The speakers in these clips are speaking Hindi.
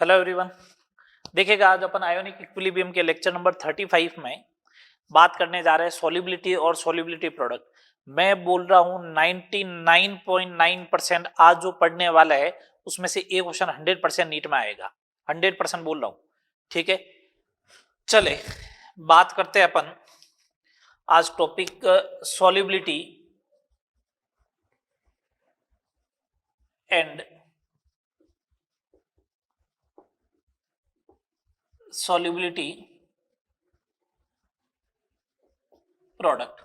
Hello everyone. देखिएगा, आज अपन आयोनिक इक्विलिब्रियम के लेक्चर नंबर 35 में बात करने जा रहे हैं सॉल्युबिलिटी और सॉल्युबिलिटी प्रोडक्ट। मैं बोल रहा हूं 99.9% आज जो पढ़ने वाला है उसमें से एक क्वेश्चन 100% नीट में आएगा। 100% बोल रहा हूं, ठीक है। चले बात करते हैं अपन आज topic solubility and solubility product.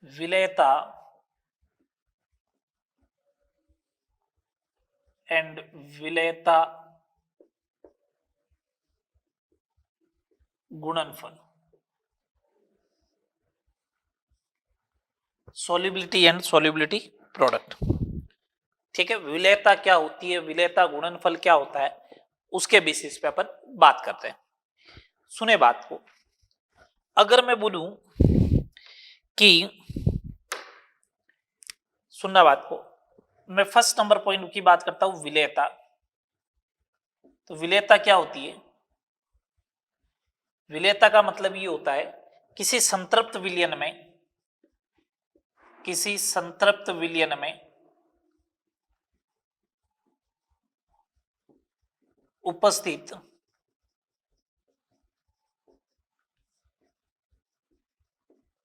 विलेयता एंड विलेयता गुणनफल। सॉल्युबिलिटी एंड सॉल्युबिलिटी प्रोडक्ट, ठीक है। विलेयता क्या होती है, विलेयता गुणनफल क्या होता है, उसके बेसिस पे अपन बात करते हैं। सुने बात को, अगर मैं बोलूं कि सुनना बात को, मैं फर्स्ट नंबर पॉइंट की बात करता हूं विलेयता। तो विलेयता क्या होती है? विलेयता का मतलब ये होता है किसी संतृप्त विलयन में उपस्थित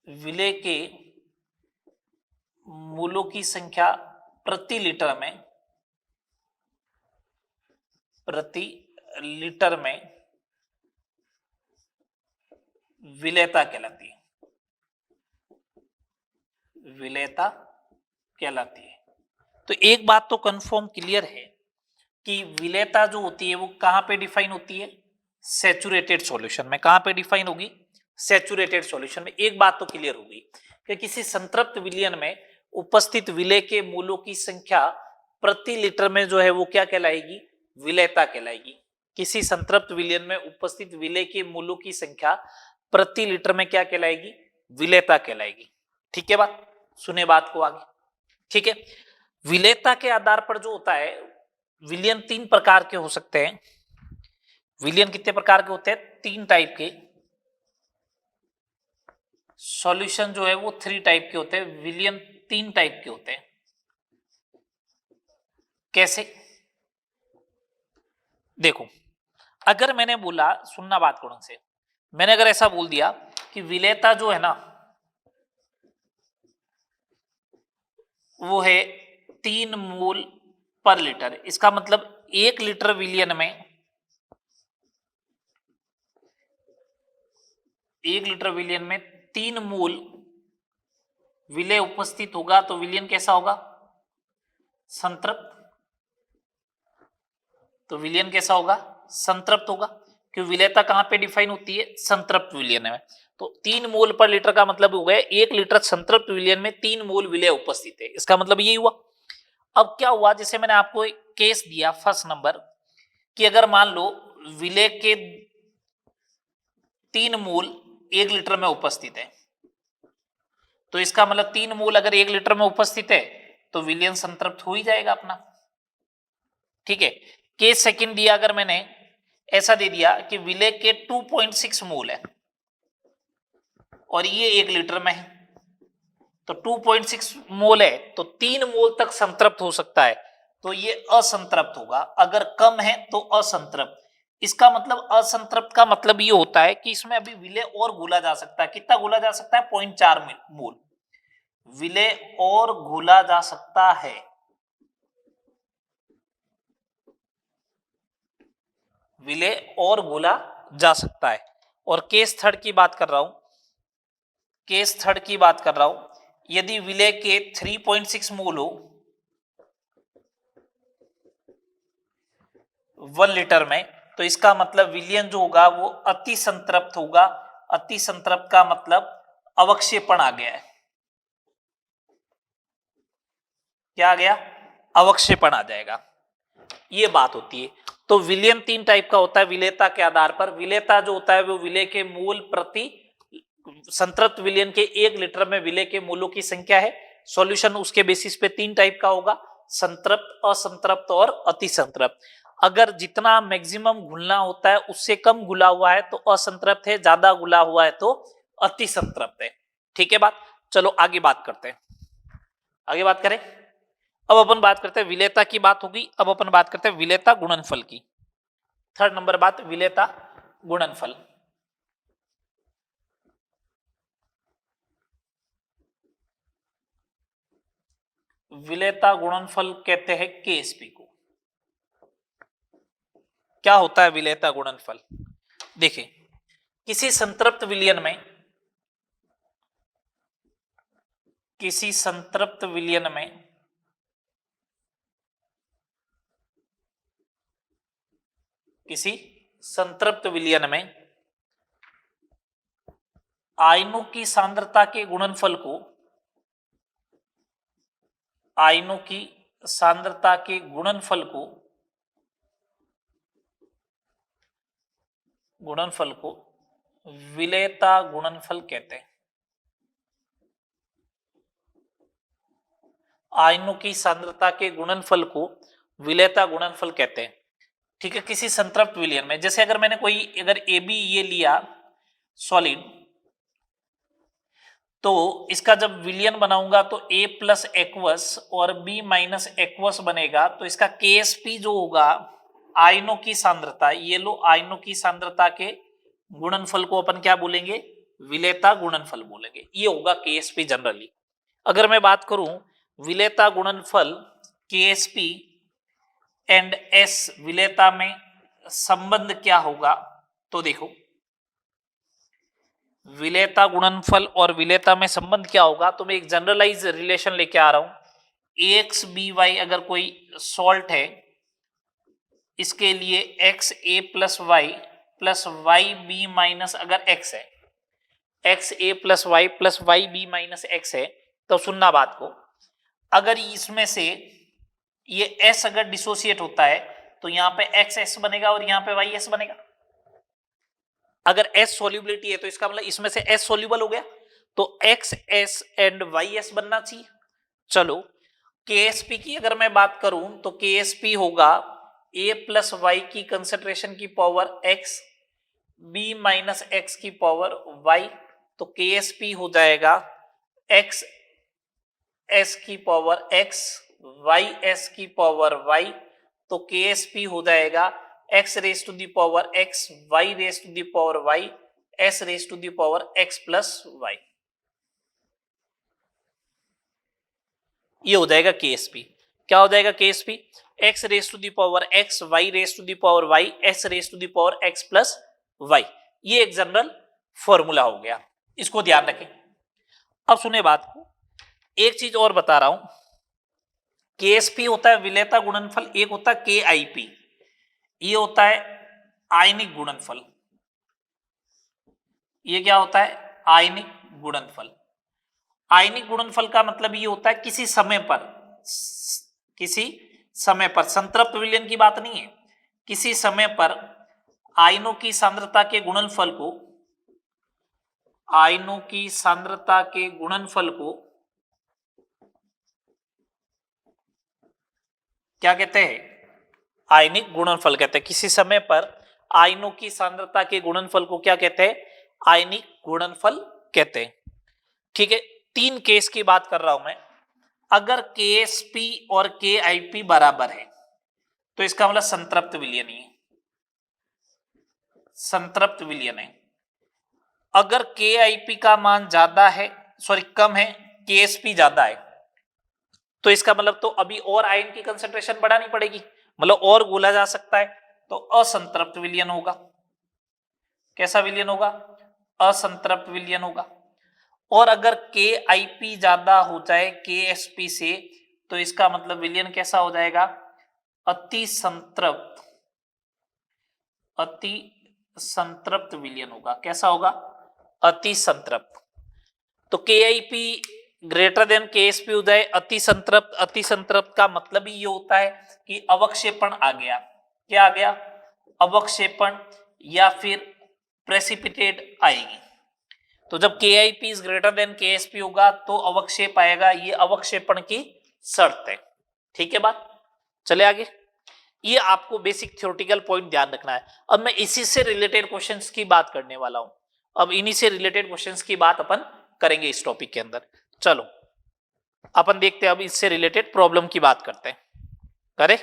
विलेय के मूलों की संख्या प्रति लीटर में विलेयता कहलाती है। विलेयता कहलाती है। तो एक बात तो कंफर्म क्लियर है कि विलेयता जो होती है वो कहां पे डिफाइन होती है? सैचुरेटेड सॉल्यूशन में। कहां पे डिफाइन होगी? सैचुरेटेड सॉल्यूशन में। एक बात तो क्लियर होगी कि किसी संतृप्त विलयन में उपस्थित विलेय के मूलों की संख्या प्रति लीटर में जो है वो क्या कहलाएगी? विलेयता कहलाएगी। किसी संतृप्त विलयन में उपस्थित विलेय के मूलों की संख्या प्रति लीटर में क्या कहलाएगी? विलेयता कहलाएगी। ठीक है बात? सुने बात को आगे, ठीक है। विलेयता के आधार पर जो होता है, विलयन तीन प्रकार के हो सकते हैं। विलयन कितने प्रकार के होते हैं? तीन टाइप के। सॉल्यूशन जो है वो 3 टाइप के होते हैं। विलयन 3 टाइप के होते हैं। कैसे? देखो, अगर मैंने बोला, सुनना बात को ढंग से, मैंने अगर ऐसा बोल दिया कि विलेयता जो है ना वो है 3 मोल पर लीटर। इसका मतलब 1 लीटर विलयन में 1 लीटर विलयन में 3 मोल विलेय उपस्थित होगा तो विलयन कैसा होगा? संतृप्त। तो विलयन कैसा होगा? संतृप्त होगा, क्योंकि विलेयता कहां पे डिफाइन होती है? संतृप्त विलयन में। तो 3 मोल पर लीटर का मतलब हो गया 1 लीटर संतृप्त विलयन में 3 मोल विलेय उपस्थित है। इसका मतलब यही हुआ। अब क्या हुआ, जैसे मैंने आपको एक केस दिया फर्स्ट नंबर कि अगर मान लो विलेय के 3 मोल 1 लीटर में उपस्थित है, तो इसका मतलब 3 मोल अगर 1 लीटर में उपस्थित है तो विलयन संतृप्त हो ही जाएगा अपना। ठीक है। केस सेकंड दिया अगर मैंने, ऐसा दे दिया कि विलेय के 2.6 मोल है और ये 1 लीटर में है, तो 2.6 मोल है तो 3 मोल तक संतृप्त हो सकता है, तो ये असंतृप्त होगा। अगर कम है तो असंतृप्त। इसका मतलब असंतृप्त का मतलब ये होता है कि इसमें अभी विलेय और घुला जा सकता है। कितना घुला जा सकता है? 0.4 मोल विलेय और घुला जा सकता है। विलेय और घुला जा सकता है। और केस थर्ड की बात कर रहा हूं, केस थर्ड की बात कर रहा हूं, यदि विलेय के 3.6 मोल हो 1 लीटर में, तो इसका मतलब विलयन जो होगा वो अति संतृप्त होगा। अति संतृप्त का मतलब अवक्षेपण आ गया है। क्या आ गया? अवक्षेपण आ जाएगा। ये बात होती है। तो विलयन 3 टाइप का होता है विलेयता के आधार पर। विलेयता जो होता है वो विलेय के मोल प्रति संतृप्त विलयन के 1 लीटर में विलेय के मोलों की संख्या है। सॉल्यूशन उसके बेसिस पे 3 टाइप का होगा। संतृप्त, असंतृप्त और अति संतृप्त। अगर जितना मैक्सिमम घुलना होता है उससे कम घुला हुआ है तो असंतृप्त है, ज्यादा घुला हुआ है तो अति संतृप्त है। ठीक है बात। चलो आगे बात करते हैं, आगे बात करें। अब अपन बात करते हैं, विलेयता की बात होगी, अब अपन बात करते हैं विलेयता गुणनफल की। थर्ड नंबर बात, विलेयता गुणनफल। विलेयता गुणनफल कहते हैं केएसपी को। क्या होता है विलेयता गुणनफल? देखिए, किसी संतृप्त विलयन में, किसी संतृप्त विलयन में किसी संतृप्त विलयन में आयनों की सांद्रता के गुणनफल को, आयनों की सांद्रता के गुणनफल को, गुणनफल को विलेयता गुणनफल कहते हैं। आयनों की सांद्रता के गुणनफल को विलेयता गुणनफल कहते हैं। ठीक है, किसी संतृप्त विलयन में, जैसे अगर मैंने कोई, अगर ए बी ये लिया सॉलिड, तो इसका जब विलयन बनाऊंगा तो A प्लस एक्वस और B माइनस एक्वस बनेगा, तो इसका KSP जो होगा, आयनों की सांद्रता, ये लो आयनों की सांद्रता के गुणनफल को अपन क्या बोलेंगे? विलेयता गुणनफल बोलेंगे। ये होगा KSP जनरली। अगर मैं बात करूं विलेयता गुणनफल KSP एंड S विलेयता में संबंध क्या होगा, तो देखो विलेयता गुणनफल और विलेयता में संबंध क्या होगा, तो मैं एक जनरलाइज रिलेशन लेके आ रहा हूं। AXBY अगर कोई सॉल्ट है, इसके लिए XA plus Y plus Y B minus अगर X है, XA plus Y plus Y B minus X है, तो सुनना बात को, अगर इसमें से ये S अगर डिसोसिएट होता है तो यहां पे XS बनेगा और यहां पे YS बनेगा। अगर S सोल्यूबिलिटी है तो इसका मतलब इसमें से S सोल्यूबल हो गया, तो XS एंड YS बनना चाहिए। चलो KSP की अगर मैं बात करूं तो KSP होगा A प्लस वाई की कंसेंट्रेशन की power X, B minus X की पावर Y, तो KSP हो जाएगा X S की पावर X, YS की पावर Y, तो KSP हो जाएगा x raise to the power x, y raise to the power y, s raise to the power x plus y। ये हो जाएगा KSP। क्या हो जाएगा KSP? x raise to the power x, y raise to the power y, s raise to the power x plus y। ये एक जनरल फॉर्मूला हो गया, इसको ध्यान रखें। अब सुने बात को, एक चीज और बता रहा हूं। KSP होता है विलेयता गुणनफल, एक होता है KIP, ये होता है आयनिक गुणनफल। ये क्या होता है? आयनिक गुणनफल। आयनिक गुणनफल का मतलब ये होता है किसी समय पर, किसी समय पर, संतृप्त विलयन की बात नहीं है, किसी समय पर आयनों की सांद्रता के गुणनफल को, आयनों की सांद्रता के गुणनफल को क्या कहते हैं? आयनिक गुणनफल कहते हैं। किसी समय पर आयनों की सांद्रता के गुणनफल को क्या कहते हैं? आयनिक गुणनफल कहते हैं। ठीक है, तीन केस की बात कर रहा हूं मैं। अगर KSP और KIP बराबर है तो इसका मतलब संतृप्त विलयन ही है, संतृप्त विलयन है। अगर KIP का मान ज्यादा है, सॉरी कम है, KSP ज्यादा है, तो इसका मतलब तो अभी और आयन की कंसेंट्रेशन बढ़ानी पड़ेगी, मतलब और घोला जा सकता है, तो असंतृप्त विलयन होगा। कैसा विलयन होगा? असंतृप्त विलयन होगा। और अगर KIP ज्यादा हो जाए KSP से, तो इसका मतलब विलयन कैसा हो जाएगा? अति संतृप्त, अति संतृप्त विलयन होगा। कैसा होगा? अति संतृप्त। तो KIP ग्रेटर देन KSP हो जाए अति संतृप्त। अति संतृप्त का मतलब ही ये होता है कि अवक्षेपण आ गया। क्या आ गया? अवक्षेपण या फिर प्रेसिपिटेट आएगी। तो जब KIP is greater than KSP होगा तो अवक्षेप आएगा, ये अवक्षेपण की शर्त है। ठीक है बात, चले आगे। ये आपको बेसिक थ्योरेटिकल पॉइंट ध्यान रखना है। अब मैं इसी से रिलेटेड क्वेश्चंस की बात करने वाला हूं। अब इन्हीं से रिलेटेड क्वेश्चंस की बात अपन करेंगे इस टॉपिक के अंदर। चलो अपन देखते हैं, अब इससे रिलेटेड प्रॉब्लम की बात करते हैं। करे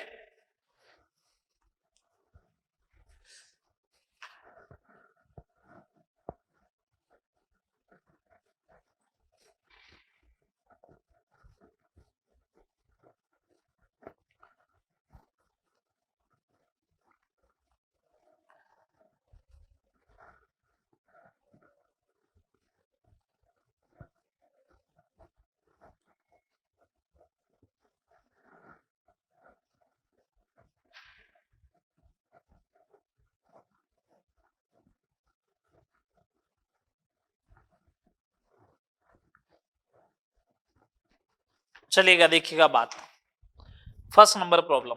चलेगा, देखिएगा बात। First number problem,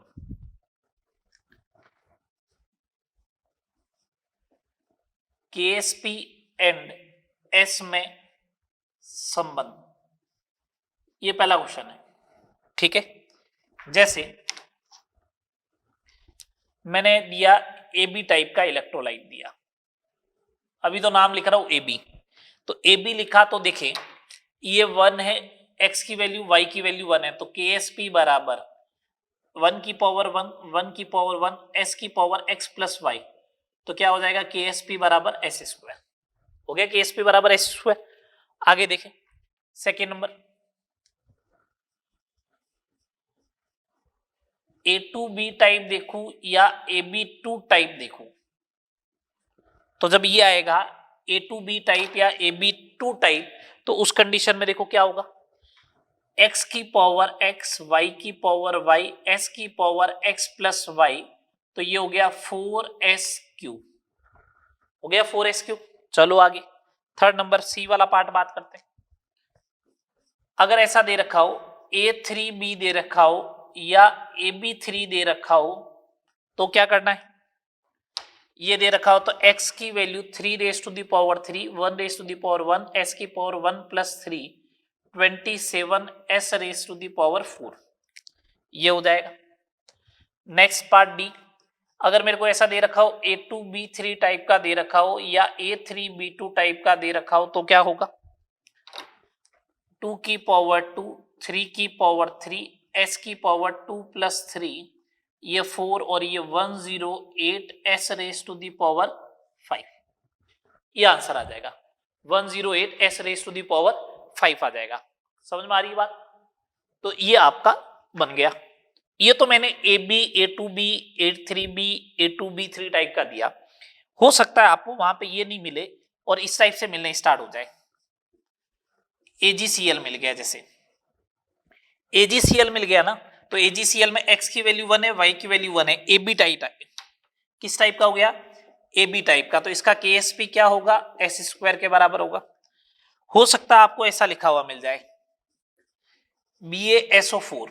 Ksp and S में संबंध, ये पहला क्वेश्चन है। ठीक है, जैसे मैंने दिया ए बी टाइप का इलेक्ट्रोलाइट दिया, अभी तो नाम लिख रहा हूं ए बी, तो ए बी लिखा तो देखें ये 1 है, x की वैल्यू y की वैल्यू 1 है, तो के एस पी बराबर 1 की पावर 1 1 की पावर 1 s की पावर x प्लस वाई, तो क्या हो जाएगा के एस पी बराबर एस स्क्वायर। हो गया के एस पी बराबर एस स्क्वायर। आगे देखें second number, A two B type देखूं या ए बी टू टाइप देखूं, तो जब ये आएगा ए टू बी टाइप या ए बी टू टाइप, तो उस कंडीशन में देखो क्या होगा, x की पावर x, y की पावर y, s की पावर x प्लस वाई, तो ये हो गया 4s क्यूब, हो गया 4s क्यूब। चलो आगे थर्ड नंबर सी वाला पार्ट बात करते हैं। अगर ऐसा दे रखा हो a3b दे रखा हो या ab3 दे रखा हो, तो क्या करना है, ये दे रखा हो तो x की value 3 raise to the power 3, 1 raise to the power 1, s की power 1 plus 3, 27 s raise to the power 4, ये हो जाएगा। नेक्स्ट पार्ट डी, अगर मेरे को ऐसा दे रखा हो a2b3 टाइप का दे रखा हो या a3b2 टाइप का दे रखा हो, तो क्या होगा, 2 की पावर 2, 3 की पावर 3, s की पावर 2 प्लस 3, ये 4 और ये 108 s raise to the power 5, ये आंसर आ जाएगा 108 s raise to the power 5 आ जाएगा। समझ में आ रही है बात, तो ये आपका बन गया। ये तो मैंने A B A two B A three B A two B three type का दिया, हो सकता है आपको वहां पे ये नहीं मिले और इस टाइप से मिलने स्टार्ट हो जाए। एजीसीएल मिल गया, जैसे एजीसीएल मिल गया ना, तो एजीसीएल में x की वैल्यू 1 है, y की वैल्यू 1 है, ए बी टाइप किस टाइप का हो गया, ए बी टाइप का, तो इसका केएसपी क्या होगा, एस स्क्वायर के बराबर होगा। हो सकता है आपको ऐसा लिखा हुआ मिल जाए BaSO4,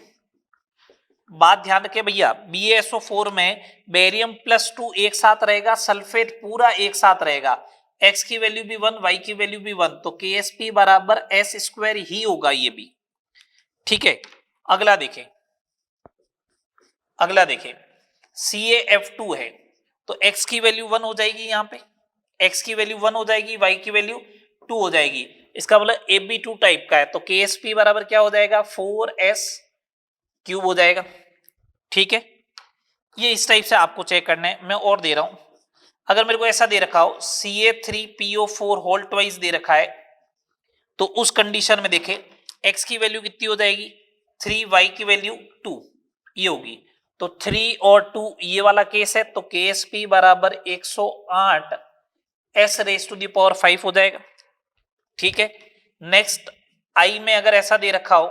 बात ध्यान रखे भैया, BaSO4 में बेरियम प्लस 2 एक साथ रहेगा, सल्फेट पूरा एक साथ रहेगा, x की वैल्यू भी 1, y की वैल्यू भी 1, तो केएसपी बराबर एस स्क्वायर ही होगा ये भी। ठीक है, अगला देखें, अगला देखें CaF2 है, तो x की वैल्यू 1 हो जाएगी, यहां पे x की वैल्यू 1 हो जाएगी, y की वैल्यू 2 हो जाएगी, इसका मतलब AB2 टाइप का है, तो KSP बराबर क्या हो जाएगा 4s क्यूब हो जाएगा। ठीक है, ये इस टाइप से आपको चेक करना है। मैं और दे रहा हूं, अगर मेरे को ऐसा दे रखा हो Ca3PO4 होल ट्वाइस दे रखा है, तो उस कंडीशन में देखें x की वैल्यू कितनी हो जाएगी 3, y की वैल्यू 2, ये होगी, तो 3 और 2 ये वाला केस है, तो KSP बराबर 108 s raise to the power 5 हो जाएगा। ठीक है, नेक्स्ट I में अगर ऐसा दे रखा हो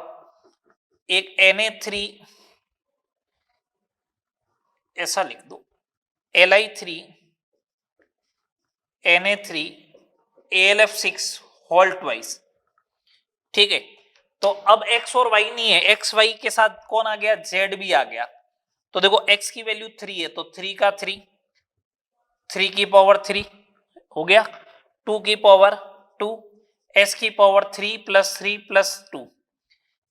एक Na3, ऐसा लिख दो Li3 Na3 AlF6 whole twice. ठीक है, तो अब x और y नहीं है, x y के साथ कौन आ गया, z भी आ गया, तो देखो x की वैल्यू 3 है, तो 3 का 3, 3 की पावर 3 हो गया, 2 की पावर 2, s की पावर 3 प्लस 3 प्लस 2,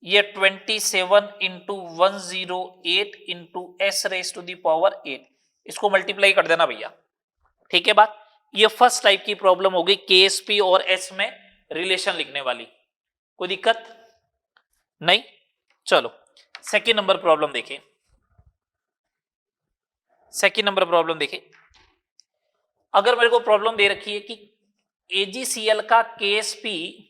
ये 27 into 108 into S raise to the power 8, इसको मल्टीप्लाई कर देना भैया। ठीक है बात। ये फर्स्ट टाइप की प्रॉब्लम होगी केएसपी और एस में रिलेशन लिखने वाली, कोई दिक्कत नहीं। चलो सेकंड नंबर प्रॉब्लम देखिए। सेकंड नंबर प्रॉब्लम देखिए, अगर मेरे को प्रॉब्लम दे रखी है कि एजीसीएल का केएसपी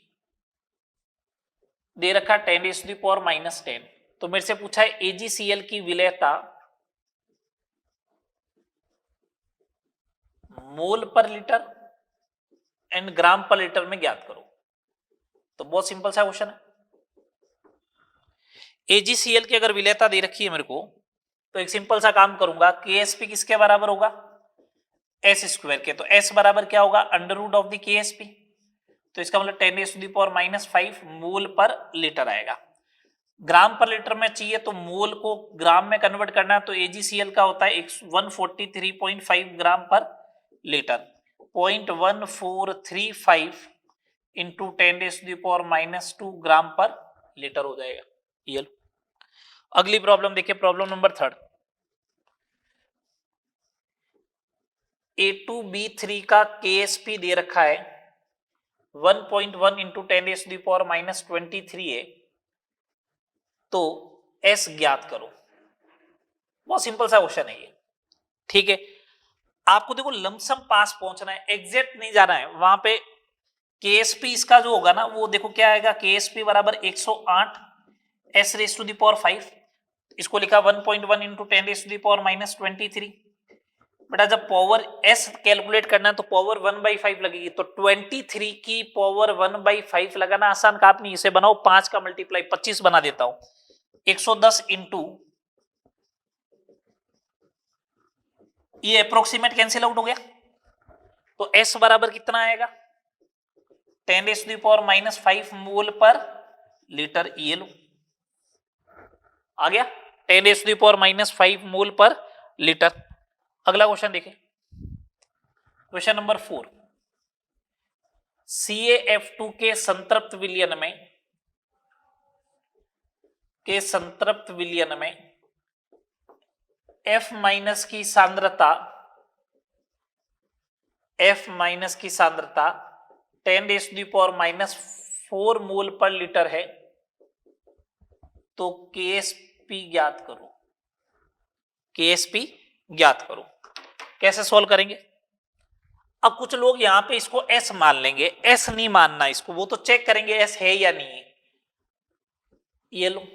दे रखा 10⁻⁻10, तो मेरे से पूछा है एजीसीएल की विलेयता मोल पर लीटर एंड ग्राम पर लीटर में ज्ञात करो। तो बहुत सिंपल सा क्वेश्चन है। एजीसीएल की अगर विलेयता दे रखी है मेरे को, तो एक सिंपल सा काम करूंगा, केएसपी किसके बराबर होगा, एस स्क्वायर के। तो एस बराबर क्या होगा, under root of the KSP. तो इसका मतलब 10⁻⁵ मोल पर लीटर आएगा। ग्राम पर लीटर में चाहिए तो मोल को ग्राम में कन्वर्ट करना है, तो एजीसीएल का होता है 143.5 ग्राम पर लीटर। 0.1435 इंटू 10⁻⁻2 ग्राम पर लीटर हो जाएगा ये। अगली प्रॉब्लम देखिए, प्रॉब्लम नंबर 3। A2B3 का केएसपी दे रखा है 1.1 इंटू 10⁻⁻23 है, तो एस ज्ञात करो। बहुत सिंपल सा क्वेश्चन है ये। ठीक है, आपको देखो लमसम पास पहुंचना है, एग्जैक्ट नहीं जाना है। वहां पे केएसपी इसका जो होगा ना, वो देखो क्या आएगा, केएसपी बराबर 108 S raise to the power 5। इसको लिखा 1.1 इंटू 10⁻⁻23। बेटा जब पावर एस कैलकुलेट करना है तो पावर 1/5 लगेगी, तो 23 की पावर 1/5 लगाना आसान काम नहीं। इसे बनाओ 5 का मल्टीप्लाई 25 बना देता हूं। 110 इंटू, ये अप्रोक्सीमेट कैंसिल आउट हो गया, तो एस बराबर कितना आएगा, 10⁻⁻5 मोल पर लीटर। ये लो आ गया 10⁻⁻5 मोल पर लीटर। अगला क्वेश्चन देखिए, क्वेश्चन नंबर 4। CaF2 के संतृप्त विलयन में F माइनस की सांद्रता 10⁻⁻4 मोल पर लीटर है, तो केएसपी ज्ञात करो। केएसपी ज्ञात करो, कैसे सॉल्व करेंगे। अब कुछ लोग यहां पे इसको एस मान लेंगे, एस नहीं मानना इसको, वो तो चेक करेंगे एस है या नहीं है। ये लो,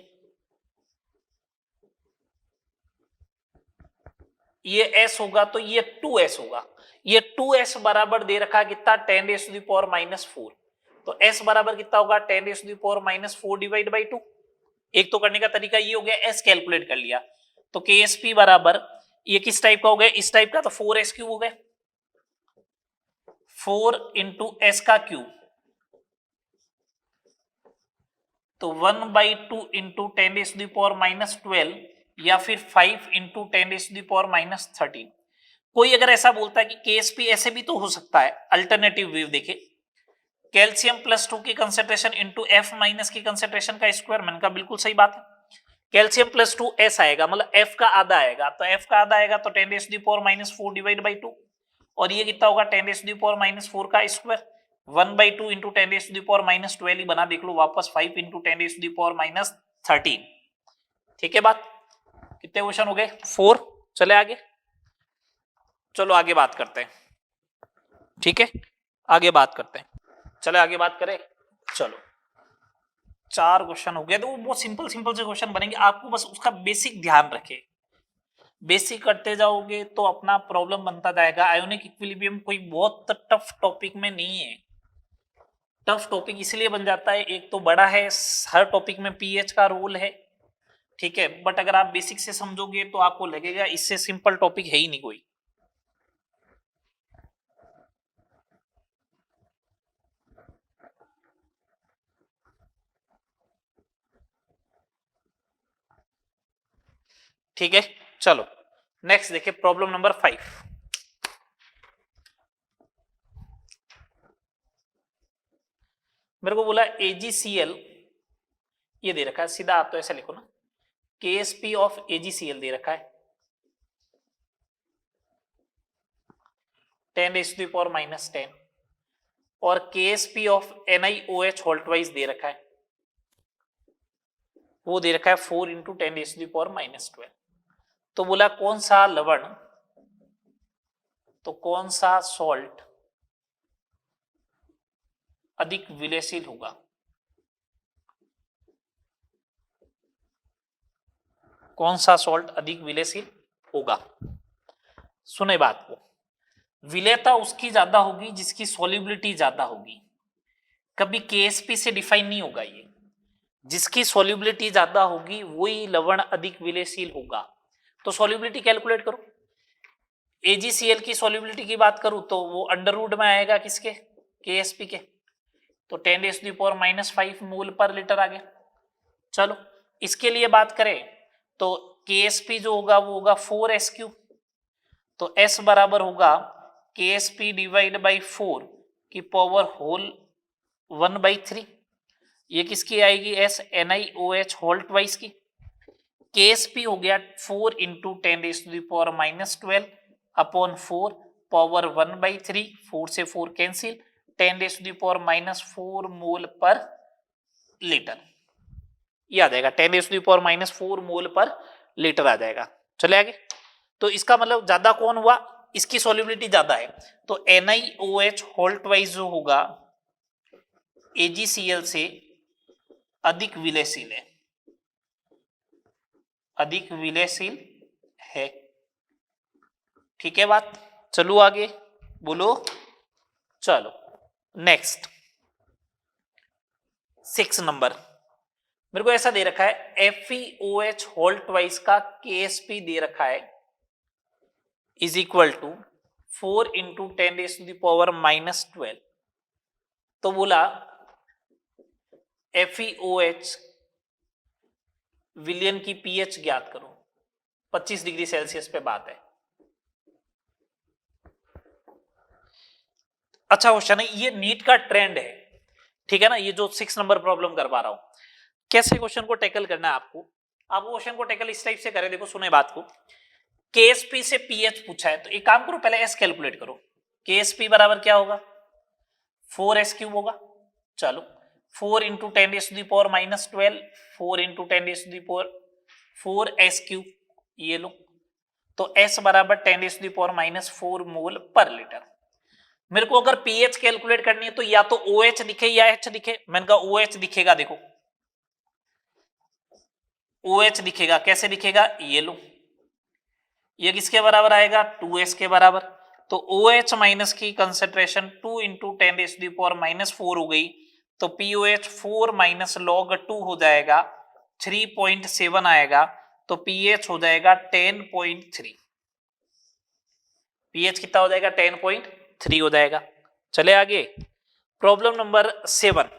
ये एस होगा तो ये 2s होगा। ये 2s बराबर दे रखा कितना, 10⁻⁻4। तो s बराबर कितना होगा, 10⁻⁻4 डिवाइड बाई 2। एक तो करने का तरीका ये हो गया, s कैलकुलेट कर लिया। तो KSP बराबर, ये किस टाइप का हो गया, इस टाइप का, तो 4s क्यूब हो गया। 4 इंटू एस का क्यूब, तो 1/2 इंटू 10⁻⁻12 या फिर 5 इंटू 10⁻⁻13। कोई अगर ऐसा बोलता है कि केएसपी ऐसे भी तो हो सकता है, अल्टरनेटिव व्यू देखे, कैल्शियम +2 की कंसेंट्रेशन इंटू एफ माइनस की कंसेंट्रेशन का स्क्वायर। मैंने कहा बिल्कुल सही बात है, कैल्शियम +2 एस आएगा, मतलब एफ का आधा आएगा, तो एफ का आधा आएगा तो 10⁻⁻4 डिवाइड बाई 2, और ये कितना होगा 10⁻⁻4 का स्क्वायर। 1/2 इंटू 10⁻⁻12 ही बना देख लो वापस, 5 इंटू 10⁻⁻13। ठीक है बात, कितने क्वेश्चन हो गए, 4। चले आगे, चलो आगे बात करते हैं। ठीक है, आगे बात करते हैं, चले आगे बात करें। चलो 4 क्वेश्चन हो गए, तो वो बहुत सिंपल सिंपल से क्वेश्चन बनेंगे, आपको बस उसका बेसिक ध्यान रखें। बेसिक करते जाओगे तो अपना प्रॉब्लम बनता जाएगा। आयोनिक इक्विलिब्रियम कोई बहुत टफ टॉपिक में नहीं है। टफ टॉपिक इसलिए बन जाता है, एक तो बड़ा है, हर टॉपिक में पीएच का रोल है, ठीक है, बट अगर आप बेसिक से समझोगे तो आपको लगेगा इससे सिंपल टॉपिक है ही नहीं कोई। ठीक है, चलो नेक्स्ट देखिए, प्रॉब्लम नंबर 5। मेरे को बोला AgCl ये दे रखा है, सीधा आप तो ऐसे लिखो ना, KSP ऑफ AgCl दे रखा है 10⁻⁻10 और KSP ऑफ NiOH होल्ट वाइज दे रखा है, वो दे रखा है 4 × 10⁻⁻12। तो बोला कौन सा लवण, तो कौन सा सॉल्ट अधिक विलयशील होगा? कौन सा सॉल्ट अधिक विलयशील होगा? सुने बात को, विलेयता उसकी ज्यादा होगी जिसकी सॉल्युबिलिटी ज्यादा होगी। कभी KSP से डिफाइन नहीं होगा ये, जिसकी सॉल्युबिलिटी ज्यादा होगी वही लवण अधिक विलयशील होगा। तो सॉल्युबिलिटी कैलकुलेट करो। AgCl की सॉल्युबिलिटी की बात करूं तो वो अंडर रूट में आएगा किसके, KSP के, तो 10⁻⁻5 मोल पर लीटर आ गया। चलो इसके लिए बात करें तो KSP जो होगा वो होगा 4SQ, तो S बराबर होगा KSP डिवाइड बाई 4 की पावर होल 1/3। ये किसकी आएगी, S NiOH होल्ट वाइज की। KSP हो गया 4 × 10⁻⁻12 अपॉन 4 पावर 1/3, 4 से 4 कैंसिल, 10⁻⁻4 मोल पर लीटर, ये आ जाएगा 10⁻⁻4 मोल पर लीटर आ जाएगा। चले आगे, तो इसका मतलब ज्यादा कौन हुआ, इसकी सॉल्युबिलिटी ज्यादा है, तो NiOH होल्ट वाइज जो होगा AgCl से अधिक विलयशील है, अधिक विलयशील है। ठीक है बात, चलो आगे बोलो। चलो नेक्स्ट 6 नंबर, मेरे को ऐसा दे रखा है FeOH होल्ट वाइज का KSP दे रखा है इज इक्वल टू 4 × 10⁻⁻12। तो बोला FeOH विलयन की pH ज्ञात करो, 25 डिग्री सेल्सियस पे बात है। अच्छा क्वेश्चन है, ये नीट का ट्रेंड है, ठीक है ना, ये जो 6 नंबर प्रॉब्लम करवा रहा हूं, कैसे क्वेश्चन को टैकल करना है आपको क्वेश्चन को टैकल इस टाइप से करें। देखो सुने बात को, KSP से pH पूछा है तो एक काम करो, पहले S कैलकुलेट करो। KSP बराबर क्या होगा, 4SQ होगा। चलो 4 × 10⁻⁻12, 4 × 10⁻4SQ, ये लो, तो S बराबर 10⁻⁻4 मोल पर लीटर। मेरे को अगर pH कैलकुलेट करनी है तो या तो OH दिखे या H दिखे, मैंने कहा OH दिखेगा। देखो OH दिखेगा, कैसे दिखेगा, ये लो, ये किसके बराबर आएगा, 2S के बराबर। तो OH माइनस की कंसेंट्रेशन 2 × 10⁻⁻4 हो गई, तो POH 4 - log 2 हो जाएगा, 3.7 आएगा, तो pH हो जाएगा 10.3। pH कितना हो जाएगा, 10.3 हो जाएगा। चले आगे, प्रॉब्लम नंबर 7,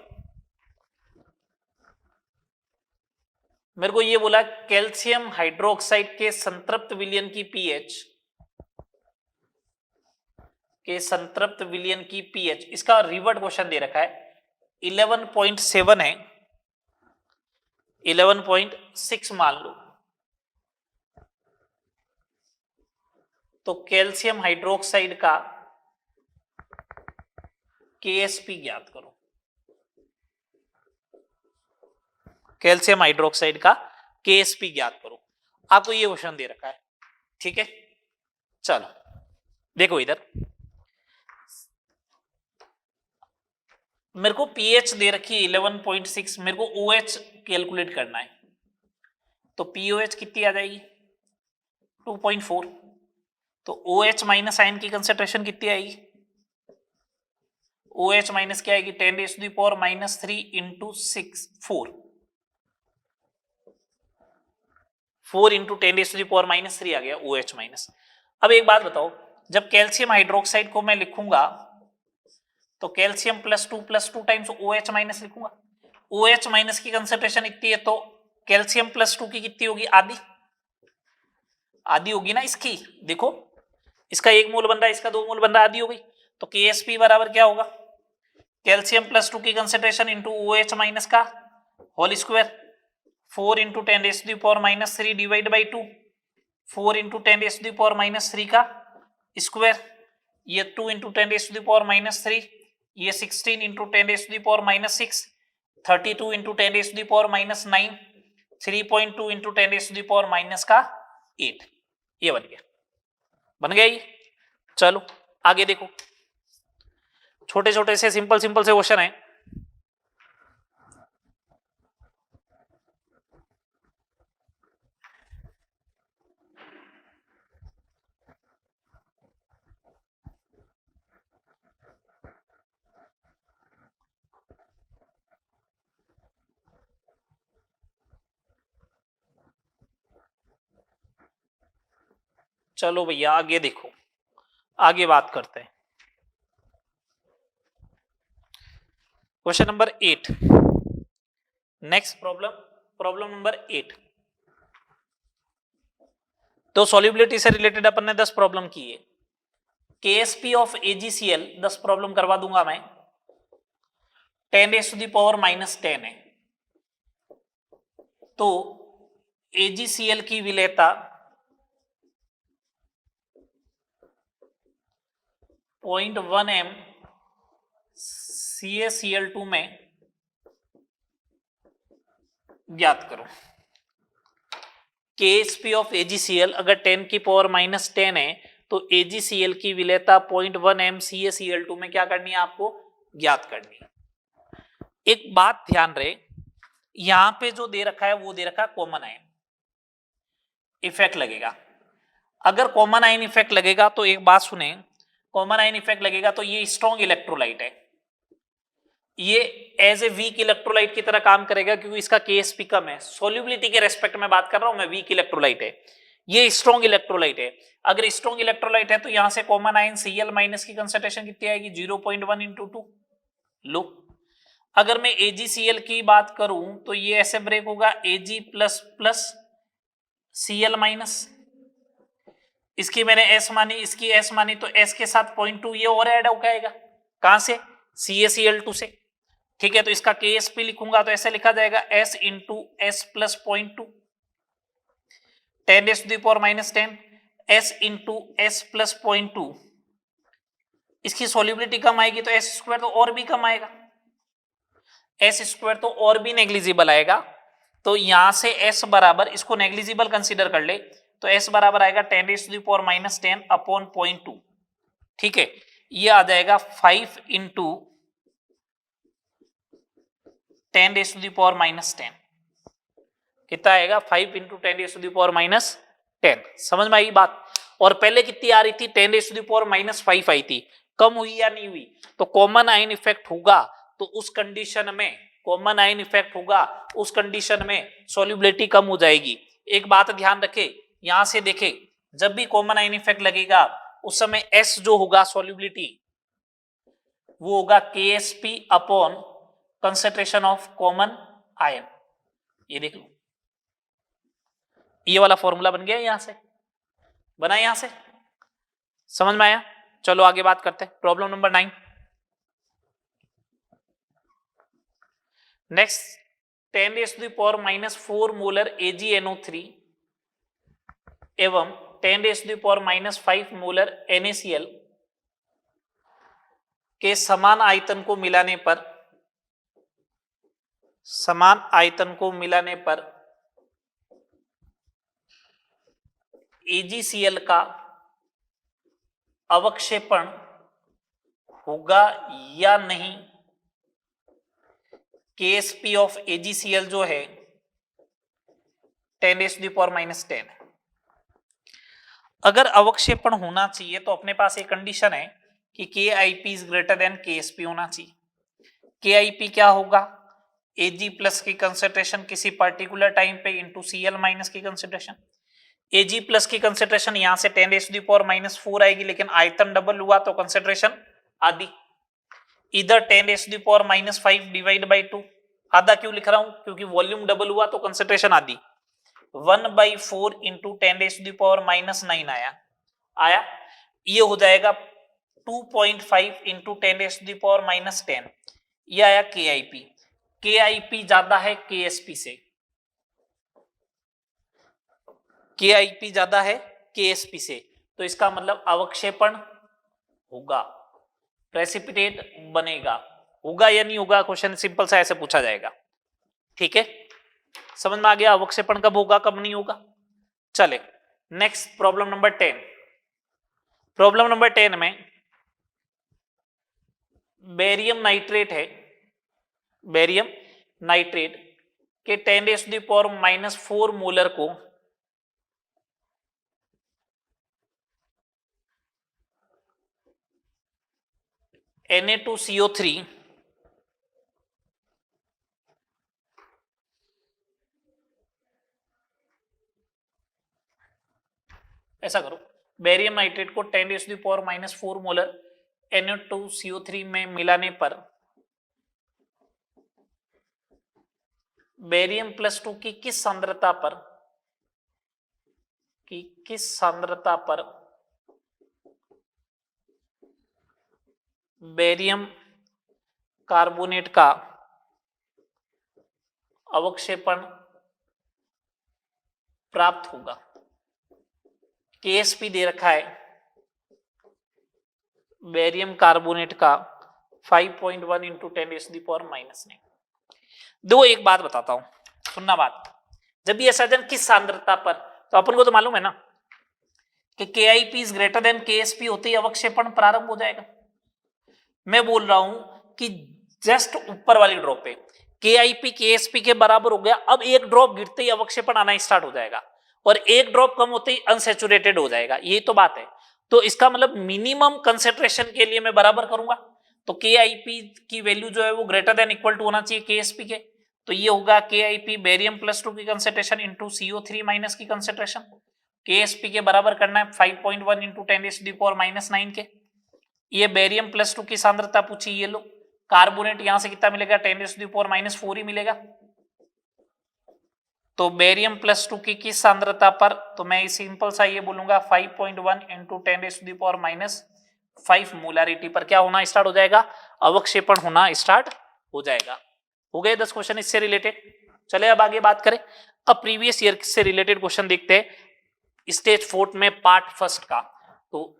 मेरे को ये बोला कैल्शियम हाइड्रोक्साइड के संतृप्त विलयन की pH, के संतृप्त विलयन की pH, इसका रिवर्ट क्वेश्चन दे रखा है 11.7 है, 11.6 मान लो, तो कैल्शियम हाइड्रोक्साइड का KSP ज्ञात करो। कैल्शियम हाइड्रोक्साइड का KSP ज्ञात करो, आपको ये क्वेश्चन दे रखा है, ठीक है। चलो देखो इधर, मेरे को pH दे रखी है 11.6, मेरे को OH कैलकुलेट करना है, तो POH कितनी आ जाएगी, 2.4, तो OH माइनस आयन की कंसेंट्रेशन कितनी आएगी, OH माइनस क्या आएगी, 10⁻³ × 6 4 × 10⁻³ आ गया OH माइनस। अब एक बात बताओ, जब कैल्शियम हाइड्रोक्साइड को मैं लिखूंगा तो कैल्शियम +2 टाइम्स OH माइनस लिखूंगा। OH माइनस की कंसेंट्रेशन इतनी है, तो कैल्शियम +2 की कितनी होगी, आधी होगी ना इसकी। देखो इसका 1 मोल बन रहा है, इसका 2 मोल बन रहा है, आधी हो गई। तो KSP बराबर क्या होगा, कैल्शियम +2 की कंसेंट्रेशन इंटू OH माइनस का whole square, 4 into 10 raise to the power minus 3 divide by 2, 4 into 10 raise to the power minus 3 का स्क्वायर, ये 2 into 10 raise to the power minus 3, ये 16 into 10 raise to the power minus 6, 32 into 10 raise to the power minus 9, 3.2 into 10 raise to the power minus का 8, ये बन गया ये। चलो आगे देखो, छोटे छोटे से सिंपल से क्वेश्चन है। चलो भैया आगे देखो, आगे बात करते हैं। Question number 8, next problem number 8। तो सॉल्युबिलिटी से रिलेटेड अपन ने 10 प्रॉब्लम की है। केएसपी ऑफ एजीसीएल 10 प्रॉब्लम करवा दूंगा मैं, 10 raise to the power minus 10 है। तो एजीसीएल की विलेयता 0.1 m CaCl2 में ज्ञात करो। केएसपी ऑफ एजीसीएल अगर 10 की पावर माइनस 10 है तो एजीसीएल की विलेयता 0.1 m CaCl2 में क्या करनी है, आपको ज्ञात करनी है। एक बात ध्यान रहे, यहां पे जो दे रखा है वो दे रखा है कॉमन आयन इफेक्ट लगेगा। अगर कॉमन आयन इफेक्ट लगेगा तो एक बात सुने, कॉमन आयन इफेक्ट लगेगा तो ये स्ट्रॉन्ग इलेक्ट्रोलाइट है, ये एज ए वीक इलेक्ट्रोलाइट की तरह काम करेगा क्योंकि इसका केएसपी कम है। सॉल्युबिलिटी के रेस्पेक्ट में बात कर रहा हूं मैं, वीक इलेक्ट्रोलाइट है, ये स्ट्रॉन्ग इलेक्ट्रोलाइट है। अगर स्ट्रॉन्ग इलेक्ट्रोलाइट है तो यहां से कॉमन आयन Cl माइनस की कंसंट्रेशन कितनी आएगी, 0.1 इंटू 2। लो अगर मैं AgCl की बात करूं तो ये ऐसे ब्रेक होगा, Ag plus plus Cl minus, इसकी मैंने S मानी, इसकी S मानी, तो S के साथ 0.2 ये और ऐड हो जाएगा, कहां से, CaCl2 से। ठीक है, तो इसका KSP लिखूंगा तो ऐसे लिखा जाएगा S into S plus 0.2, 10 raise to the power minus 10, S into S plus 0.2। इसकी सॉल्युबिलिटी कम आएगी तो S स्क्वायर तो और भी कम आएगा, S स्क्वायर तो और भी नेग्लिजिबल आएगा। तो यहां से S बराबर, इसको नेग्लिजिबल कंसीडर कर ले तो S बराबर आएगा 10 raise to the power minus 10 upon 0.2। ठीक है, ये आ जाएगा 5 into 10 raise to the power minus 10, कितना आएगा, 5 into 10 raise to the power minus 10। समझ में आई बात। और पहले कितनी आ रही थी, 10 raise to the power minus 5 आई थी, कम हुई या नहीं हुई, तो कॉमन आयन इफेक्ट होगा तो उस कंडीशन में, कॉमन आयन इफेक्ट होगा उस कंडीशन में सॉल्युबिलिटी कम हो जाएगी। एक बात ध्यान रखे, यहां से देखे, जब भी कॉमन आयन इफेक्ट लगेगा उस समय S जो होगा सॉल्युबिलिटी वो होगा KSP upon concentration of common ion. ये देख लो, ये वाला फॉर्मूला बन गया, यहां से बना, यहां से समझ में आया। चलो आगे बात करते हैं, problem number 9। Next, 10 raise to the power minus 4 molar AgNO3 एवं 10 raise to the power minus 5 molar NaCl के समान आयतन को मिलाने पर, समान आयतन को मिलाने पर AgCl का अवक्षेपण होगा या नहीं। KSP ऑफ AgCl जो है 10 raise to the power minus 10। अगर अवक्षेपण होना चाहिए तो अपने पास एक कंडीशन है कि KIP is greater than KSP होना चाहिए। KIP क्या होगा, Ag प्लस की कंसेंट्रेशन किसी पर्टिकुलर टाइम पे इंटू Cl माइनस की कंसेंट्रेशन। Ag प्लस की कंसेंट्रेशन यहां से 10 raise to the power minus 4 आएगी, लेकिन आयतन डबल हुआ तो कंसेंट्रेशन आधी, इधर 10 raise to the power minus 5 divide by 2। आधा क्यों लिख रहा हूं, क्योंकि वॉल्यूम डबल हुआ तो कंसेंट्रेशन आधी, 1/4 into 10 raise to the power minus 9 आया, ये हो जाएगा 2.5 into 10 raise to the power minus 10, ये आया KIP। KIP ज्यादा है KSP से, KIP ज्यादा है KSP से, तो इसका मतलब अवक्षेपण होगा, प्रेसिपिटेट बनेगा, होगा या नहीं होगा, क्वेश्चन सिंपल सा ऐसे पूछा जाएगा। ठीक है, समझ में आ गया अवक्षेपण कब होगा कब नहीं होगा। चले next problem number 10। Problem number 10 में बेरियम नाइट्रेट है, बेरियम नाइट्रेट के 10⁻⁻⁴ मोलर को Na2CO3 ऐसा करो, बेरियम नाइट्रेट को 10⁻⁻⁴ मोलर Na2CO3 में मिलाने पर बेरियम +2 की किस सांद्रता पर बेरियम कार्बोनेट का अवक्षेपण प्राप्त होगा। KSP दे रखा है बेरियम कार्बोनेट का 5.1 × 10⁻⁻⁹। दो एक बात बताता हूं, सुनना बात। जब ये सजन किस सांद्रता पर, तो अपन को तो मालूम है ना कि KIP is greater than KSP होते ही अवक्षेपण प्रारंभ हो जाएगा। मैं बोल रहा हूं कि जस्ट ऊपर वाली ड्रॉप पे KIP KSP के बराबर हो गया, अब एक ड्रॉप गिरते ही अवक्षेपण आना स्टार्ट हो जाएगा और एक ड्रॉप कम होते ही अनसैचुरेटेड हो जाएगा, ये तो बात है। तो इसका मतलब मिनिमम कंसेंट्रेशन के लिए मैं बराबर करूंगा, तो KIP की वैल्यू जो है वो ग्रेटर देन इक्वल टू होना चाहिए KSP के, तो ये होगा KIP बेरियम +2 की कंसेंट्रेशन इंटू CO3- की कंसेंट्रेशन, KSP के बराबर करना है 5.1 × 10⁻⁹ के। ये बेरियम +2 की सांद्रता पूछी, ये लो कार्बोनेट यहां से कितना मिलेगा 10⁻⁴ ही मिलेगा। तो बेरियम +2 की किस सांद्रता पर, तो मैं सिंपल सा ये बोलूंगा 5.1 × 10⁻⁵ मोलारिटी पर क्या होना स्टार्ट हो जाएगा, अवक्षेपण होना स्टार्ट हो जाएगा। हो गए 10 क्वेश्चन इससे रिलेटेड। चले अब आगे बात करें, अब प्रीवियस ईयर से रिलेटेड क्वेश्चन देखते हैं स्टेज 4 में पार्ट फर्स्ट का। तो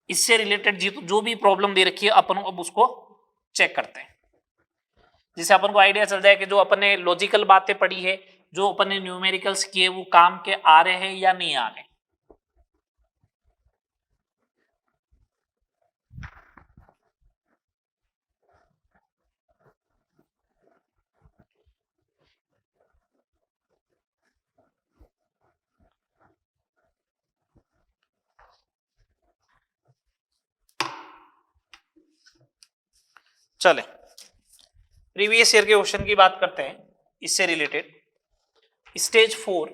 इससे रिलेटेड जो भी प्रॉब्लम दे रखी है अपन अब उसको चेक करते हैं, जिससे अपन को आइडिया चल जाए कि जो अपन ने लॉजिकल बातें पढ़ी है, जो अपन ने न्यूमेरिकल्स किए वो काम के आ रहे हैं या नहीं आ रहे। चले प्रीवियस ईयर के क्वेश्चन की बात करते हैं इससे रिलेटेड। स्टेज 4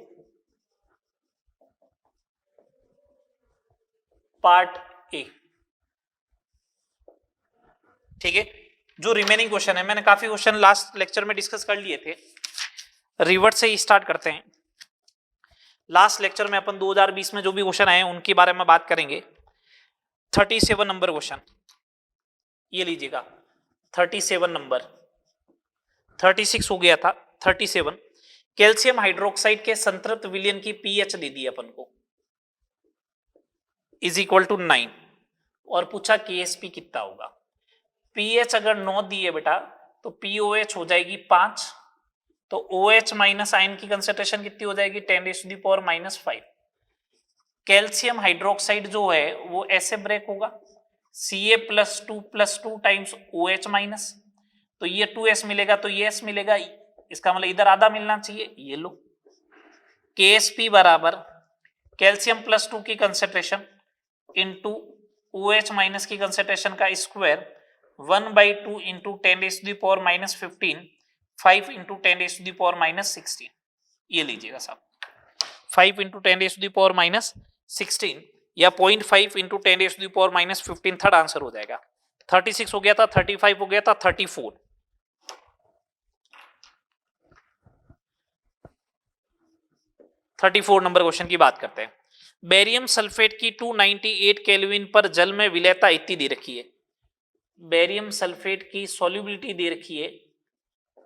पार्ट ए, ठीक है। जो रिमेनिंग क्वेश्चन है, मैंने काफी क्वेश्चन लास्ट लेक्चर में डिस्कस कर लिए थे, रिवर्ट से ही स्टार्ट करते हैं। लास्ट लेक्चर में अपन 2020 में जो भी क्वेश्चन आए उनके बारे में बात करेंगे। 37 नंबर क्वेश्चन ये लीजिएगा, 37 नंबर, 36 हो गया था, 37 कैल्शियम हाइड्रोक्साइड के संतृप्त विलयन की पीएच दे दी अपन को = 9 और पूछा KSP कितना होगा। पीएच अगर 9 दी है बेटा तो POH हो जाएगी 5, तो OH माइनस आयन की कंसेंट्रेशन कितनी हो जाएगी 10⁻⁵। कैल्शियम हाइड्रोक्साइड जो है वो ऐसे ब्रेक होगा Ca+2+2 टाइम्स OH माइनस, तो ये 2S मिलेगा तो ये S मिलेगा, इसका मतलब इधर आधा मिलना चाहिए, ये लो। KSP बराबर कैल्शियम +2 की कंसेंट्रेशन इंटू OH माइनस की कंसेंट्रेशन का स्क्वायर 1/2 इंटू 10⁻⁻15 5 इंटू 10⁻⁻16, ये लीजिएगा साहब 5 इंटू 10⁻⁻16 या 0.5 इंटू 10⁻⁻15 थर्ड आंसर हो जाएगा। 36 हो गया था, 35 हो गया था, 34। नंबर क्वेश्चन की बात करते हैं। बेरियम सल्फेट की 298 केल्विन पर जल में विलेयता इतनी दे रखी है। बेरियम सल्फेट की सॉल्युबिलिटी दे रखी है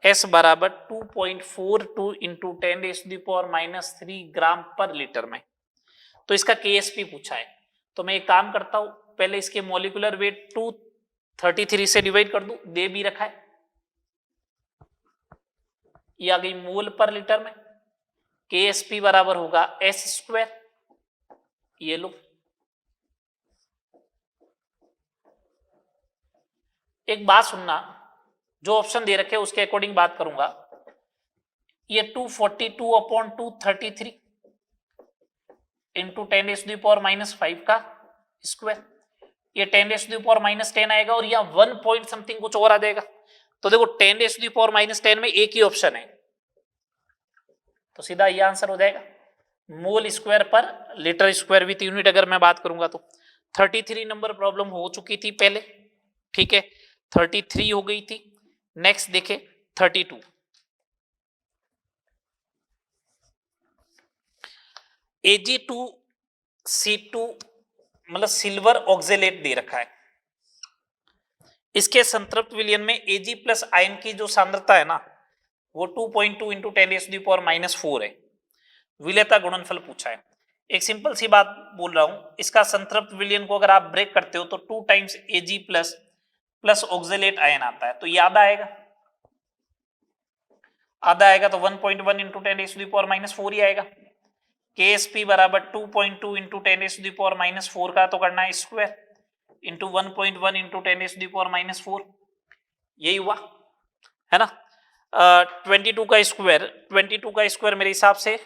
S बराबर 2.42 इंटू 10⁻³ ग्राम पर लीटर में। तो इसका KSP पूछा है, तो मैं एक काम करता हूं, पहले इसके मॉलिक्यूलर वेट 233 से डिवाइड कर दूं, दे भी रखा है, ये आ गई मोल पर लीटर में। KSP बराबर होगा S², ये लो। एक बात सुनना, जो ऑप्शन दे रखे उसके अकॉर्डिंग बात करूंगा। ये 242/233 इंटू 10⁻⁻5 का स्क्वायर, ये 10⁻⁻10 आएगा और यहाँ 1 पॉइंट समथिंग कुछ और आ जाएगा। तो देखो 10⁻⁻10 में एक ही ऑप्शन है, तो सीधा ये आंसर हो जाएगा। मोल स्क्वायर पर लीटर स्क्वायर विथ यूनिट अगर मैं बात करूंगा तो 33 नंबर प्रॉब्लम हो चुकी थी पहले, ठीक है, 33 हो गई थी। नेक्स्ट देखे 32। Ag2C2 मतलब सिल्वर ऑक्जेलेट दे रखा है, इसके संतृप्त विलयन में Ag प्लस आयन की जो सांद्रता है ना वो 2.2 इंटू 10⁻⁻4 है। विलेयता गुणनफल पूछा है। एक सिंपल सी बात बोल रहा हूं, इसका संतृप्त विलयन को अगर आप ब्रेक करते हो तो 2 times Ag plus oxalate ion आता है, तो ये आधा आएगा तो 1.1 इंटू 10⁻⁻4 ही आएगा। KSP बराबर 2.2 इंटू 10⁻⁻4 का तो करना है स्क्वायर इंटू 1.1 इंटू 10⁻⁻4, यही हुआ है ना। 22 का स्क्वायर मेरे हिसाब से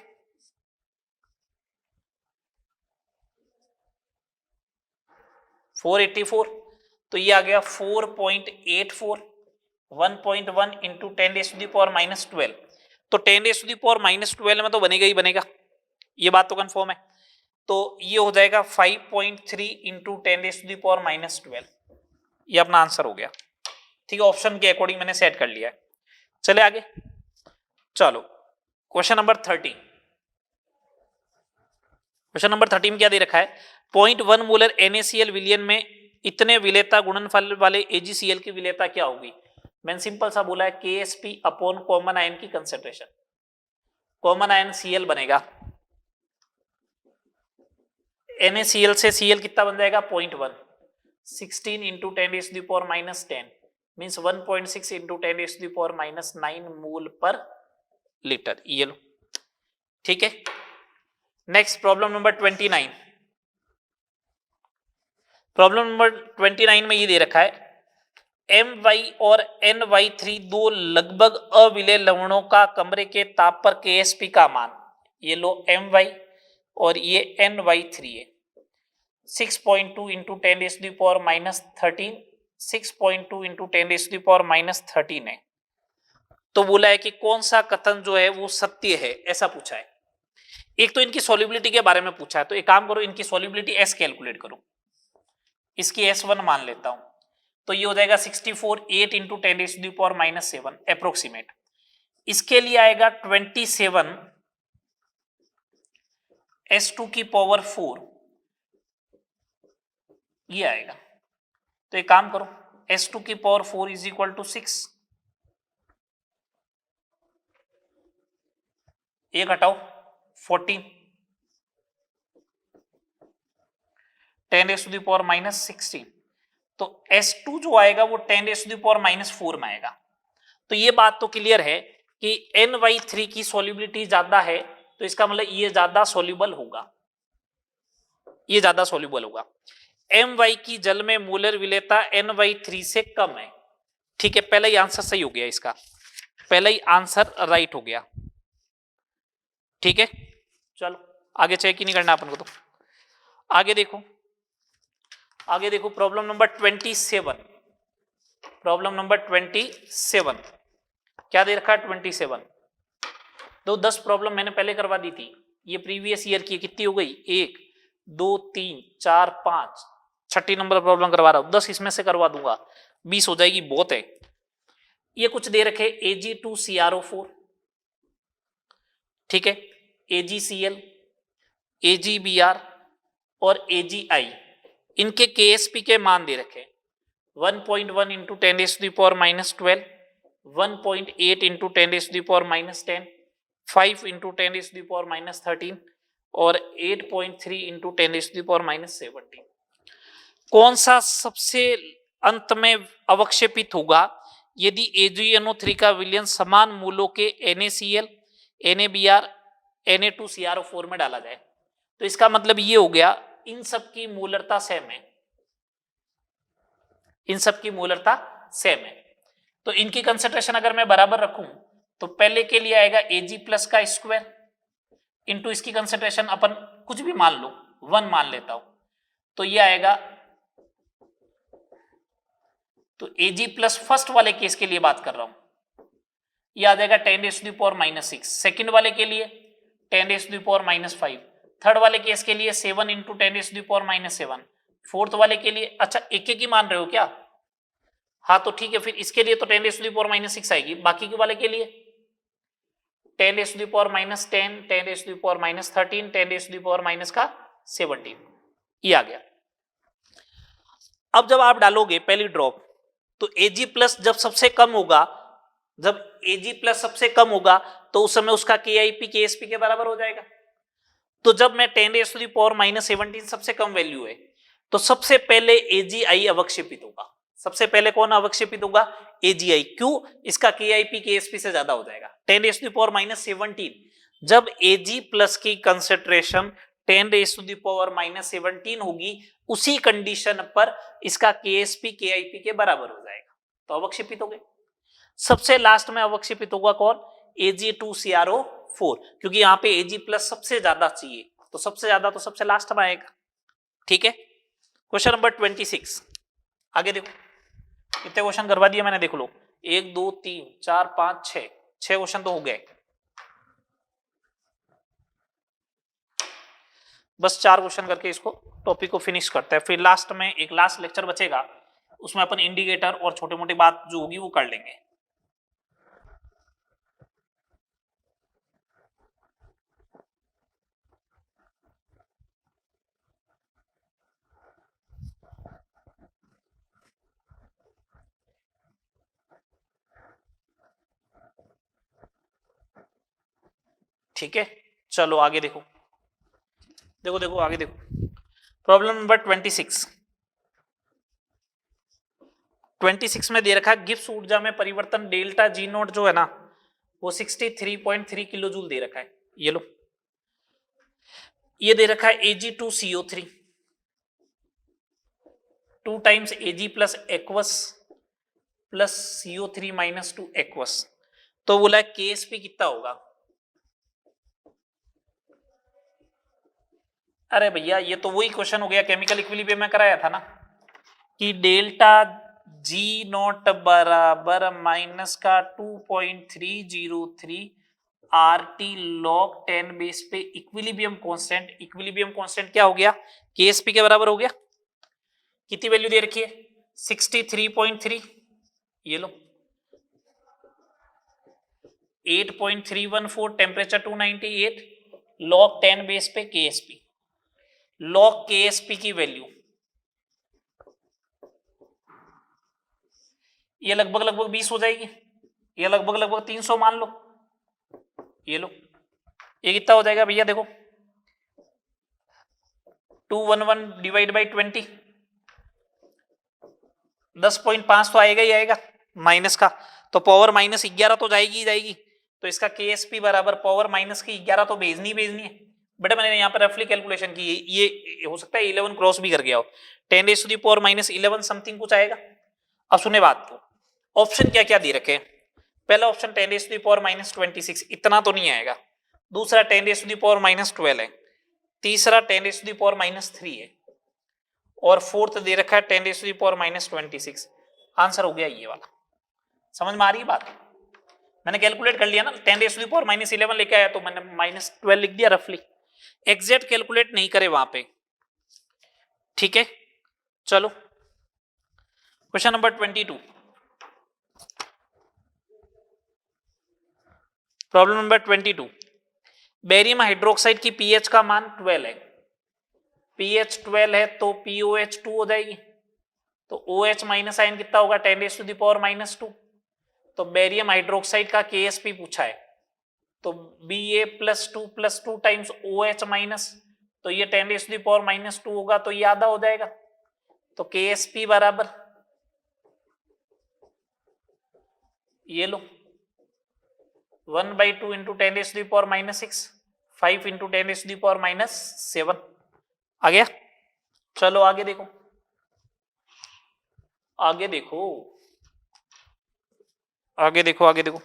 484, तो ये आ गया 4.84, 1.1 इंटू 10⁻⁻12, तो 10⁻⁻12 में तो बनेगा ही बनेगा, ये बात तो कंफर्म है। तो ये हो जाएगा 5.3 इंटू 10⁻⁻12, ये अपना आंसर हो गया, ठीक है। ऑप्शन के अकॉर्डिंग मैंने सेट कर लिया है। चले आगे, चलो क्वेश्चन नंबर 30। क्वेश्चन नंबर 30 में क्या दे रखा है, 0.1 मोलर NaCl विलयन में इतने विलेयता गुणनफल वाले AgCl की विलेयता क्या होगी। मैंने सिंपल सा बोला है KSP अपॉन कॉमन आयन की कंसेंट्रेशन, कॉमन आयन Cl बनेगा, NaCl से Cl कितना बन जाएगा 0.1, 16 इंटू 10⁻⁻10 मीन्स 1.6 इंटू 10⁻⁻9 मोल पर लीटर, ये लो, ठीक है। Next problem number 29। Problem number 29 में ये दे रखा है My और Ny3 दो लगभग अविलेय लवणों का कमरे के ताप पर KSP का मान, ये लो My और ये Ny3 है, 6.2 इंटू 10⁻⁻13, 6.2 इंटू 10⁻⁻13 है। तो बोला है कि कौन सा कथन जो है वो सत्य है, ऐसा पूछा है। एक तो इनकी सॉल्युबिलिटी के बारे में पूछा है, तो एक काम करो, इनकी सॉल्युबिलिटी S कैलकुलेट करो, इसकी S1 मान लेता हूं, तो ये हो जाएगा 64, 8 इंटू 10⁻⁻7 अप्रोक्सीमेट। इसके लिए आएगा 27 S2 की पावर 4, ये आएगा। तो एक काम करो, S2 की पावर 4 इज इक्वल टू 6, एक हटाओ 14, 10⁻⁻16, तो S2 जो आएगा वो 10⁻⁻4 में आएगा। तो ये बात तो क्लियर है कि Ny3 की सॉल्युबिलिटी ज्यादा है, तो इसका मतलब ये ज्यादा सॉल्युबल होगा, ये ज्यादा सॉल्युबल होगा। My की जल में मोलर विलेयता Ny3 से कम है, ठीक है, पहला ही आंसर सही हो गया, इसका पहला ही आंसर राइट हो गया, ठीक है। चलो आगे चेक ही नहीं करना अपन को, तो आगे देखो, आगे देखो प्रॉब्लम नंबर 27। प्रॉब्लम नंबर 27 क्या दे रखा है 27, तो 10 प्रॉब्लम मैंने पहले करवा दी थी, ये प्रीवियस ईयर की कितनी हो गई 1 2 3 4 5, छठी नंबर प्रॉब्लम करवा रहा हूं, 10 इसमें से करवा दूंगा, 20 हो जाएगी, बहुत है। ये कुछ दे रखे Ag2CrO4, ठीक है, AgCl, AgBr और AgI, इनके KSP के मान दे रखे 1.1 इंटू 10⁻⁻12, 1.8 इंटू 10⁻⁻10, 5 इंटू 10⁻⁻13 और 8.3 इंटू 10⁻⁻17। कौन सा सबसे अंत में अवक्षेपित होगा यदि AgNO3 का विलयन समान मूलों के NaCl, NaBr, Na2CrO4 में डाला जाए? तो इसका मतलब ये हो गया इन सब की मूलरता सेम है, इन सब की मूलरता सेम है। तो इनकी कंसंट्रेशन अगर मैं बराबर रखूं तो पहले के लिए आएगा Ag प्लस का स्क्वायर इंटू इसकी कंसंट्रेशन अपन कुछ भी मान लो 1 मान लेता हूं, तो ये आएगा, तो Ag प्लस फर्स्ट वाले केस के लिए बात कर रहा हूं, ये आ जाएगा 10⁻⁻6, सेकेंड वाले के लिए 10⁻⁻5, थर्ड वाले केस के लिए 7 इंटू 10⁻⁻7, फोर्थ वाले के लिए, अच्छा एक एक ही मान रहे हो क्या? हाँ तो ठीक है, फिर इसके लिए तो 10⁻⁻6 आएगी, बाकी के वाले के लिए 10⁻⁻10, 10⁻⁻13, 10⁻⁻17, ये आ गया। अब जब आप डालोगे पहली ड्रॉप तो Ag प्लस जब सबसे कम होगा, जब Ag प्लस सबसे कम होगा तो उस समय उसका KIP KSP के बराबर हो जाएगा। तो जब मैं 10⁻⁻17 सबसे कम वैल्यू है तो सबसे पहले AgI अवक्षेपित होगा। सबसे पहले कौन अवक्षेपित होगा? AgI। क्यों? इसका KIP KSP से ज्यादा हो जाएगा। 10⁻⁻17 जब Ag प्लस की कंसेंट्रेशन 10⁻⁻17 होगी, उसी कंडीशन पर इसका KSP KIP के बराबर हो जाएगा, तो अवक्षेपित हो गए। सबसे लास्ट में अवक्षेपित होगा कौन? Ag2CrO4, क्योंकि यहां पे Ag प्लस सबसे ज्यादा चाहिए, तो सबसे ज्यादा तो सबसे लास्ट में आएगा। ठीक है, क्वेश्चन नंबर 26 आगे देखो, कितने क्वेश्चन करवा दिए मैंने, देख लो 1 2 3 4 5 6 क्वेश्चन तो हो गए। बस 4 क्वेश्चन करके इसको टॉपिक को फिनिश करते हैं, फिर लास्ट में एक लास्ट लेक्चर बचेगा, उसमें अपन इंडिकेटर और छोटे मोटे बात जो होगी वो कर लेंगे। ठीक है, चलो आगे देखो, देखो देखो आगे देखो, प्रॉब्लम नंबर 26 में दे रखा है गिब्स ऊर्जा में परिवर्तन डेल्टा जी नोट जो है ना वो 63.3 किलो जूल दे रखा है। ये लो, ये दे रखा है Ag2CO3 2 times Ag plus aqueous plus CO3 minus 2 aqueous, तो बोला KSP कितना होगा? अरे भैया ये तो वही क्वेश्चन हो गया केमिकल इक्विलिब्रियम में कराया था ना, कि डेल्टा जी नॉट बराबर माइनस का 2.303 RT log 10 बेस पे इक्विलिब्रियम कांस्टेंट, इक्विलिब्रियम कांस्टेंट क्या हो गया? KSP के बराबर हो गया। कितनी वैल्यू दे रखी है? 63.3, ये लो 8.314, टेम्परेचर 298, log 10 बेस पे KSP, log KSP की वैल्यू ये लगभग 20 हो जाएगी, ये लगभग 300 मान लो, ये लो ये कितना हो जाएगा भैया? देखो 211 डिवाइड बाई 20, 10.5 तो आएगा ही आएगा माइनस का, तो पावर माइनस 11 तो जाएगी ही जाएगी, तो इसका KSP बराबर पावर माइनस की 11 तो भेजनी है। बेटा मैंने यहाँ पर रफली कैलकुलेशन की, ये हो सकता है 11 क्रॉस भी कर गया हो, 10⁻⁻11 समथिंग कुछ आएगा। अब सुने बात को, ऑप्शन क्या क्या दे रखे हैं? पहला ऑप्शन 10⁻⁻26, इतना तो नहीं आएगा। दूसरा 10⁻⁻12 है, तीसरा 10⁻⁻3 है, और फोर्थ दे रखा है 10⁻⁻26। आंसर हो गया ये वाला। समझ में आ रही है बात? मैंने कैलकुलेट कर लिया ना, 10⁻⁻11 लेके आया तो मैंने -12 लिख दिया रफली, एग्जैक्ट कैलकुलेट नहीं करे वहां पे। ठीक है, चलो question number 22, problem number 22, barium hydroxide की पीएच का मान 12 है, पीएच 12 है तो POH2 हो जाएगी, तो OH माइनस आयन कितना होगा? 10⁻⁻2, तो बेरियम हाइड्रोक्साइड का KSP पूछा है, तो Ba+2 टाइम्स OH माइनस, तो ये 10⁻⁻² होगा, तो ये आधा हो जाएगा। तो KSP बराबर ये लो 1/2 इंटू 10⁻⁻6, 5 इंटू 10⁻⁻7 आ गया। चलो आगे देखो, आगे देखो, आगे देखो, आगे देखो।